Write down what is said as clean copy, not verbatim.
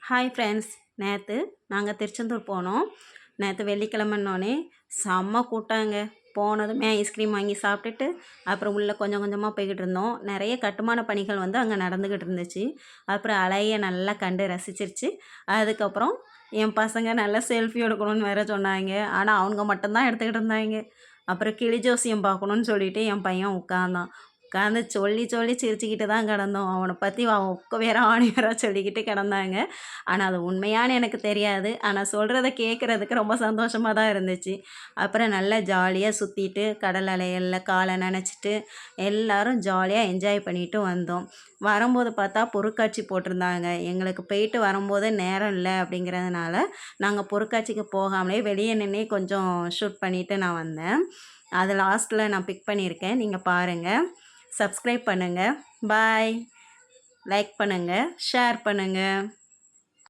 Hi friends. நேற்று நாங்கள் திருச்செந்தூர் போனோம். நேற்று வெள்ளிக்கிழமைன்னொன்னே செம்ம கூட்டாங்க. போனதுமே ஐஸ்கிரீம் வாங்கி சாப்பிட்டுட்டு அப்புறம் உள்ளே கொஞ்சம் கொஞ்சமாக போய்கிட்டு இருந்தோம். நிறைய கட்டுமான பணிகள் வந்து அங்கே நடந்துக்கிட்டு இருந்துச்சு. அப்புறம் அலையை நல்லா கண்டு ரசிச்சிருச்சு. அதுக்கப்புறம் என் பசங்க நல்லா செல்ஃபி எடுக்கணும்னு வேற சொன்னாங்க. ஆனால் அவங்க மட்டும்தான் எடுத்துக்கிட்டு இருந்தாங்க. அப்புறம் கிளி ஜோசியம் பார்க்கணுன்னு சொல்லிட்டு என் பையன் உட்காந்தான். உட்காந்து சொல்லி சொல்லி சிரிச்சுக்கிட்டு தான் கிடந்தோம். அவனை பற்றி அவன் உக்க வேற ஆணி வேற சொல்லிக்கிட்டு கிடந்தாங்க. ஆனால் அது உண்மையான்னு எனக்கு தெரியாது. ஆனால் சொல்கிறத கேட்குறதுக்கு ரொம்ப சந்தோஷமாக தான் இருந்துச்சு. அப்புறம் நல்லா ஜாலியாக சுற்றிட்டு கடல் அலைகளில் காலை நனைச்சிட்டு எல்லோரும் ஜாலியாக என்ஜாய் பண்ணிட்டு வந்தோம். வரும்போது பார்த்தா பொருட்காட்சி போட்டிருந்தாங்க. எங்களுக்கு போயிட்டு வரும்போது நேரம் இல்லை அப்படிங்கிறதுனால நாங்கள் பொருட்காட்சிக்கு போகாமலே வெளியே நின்றே கொஞ்சம் ஷூட் பண்ணிவிட்டு நான் வந்தேன். அது லாஸ்ட்டில் நான் பிக் பண்ணியிருக்கேன். நீங்கள் பாருங்கள். சப்ஸ்கிரைப் பண்ணுங்கள். பாய். லைக் பண்ணுங்கள், ஷேர் பண்ணுங்கள்.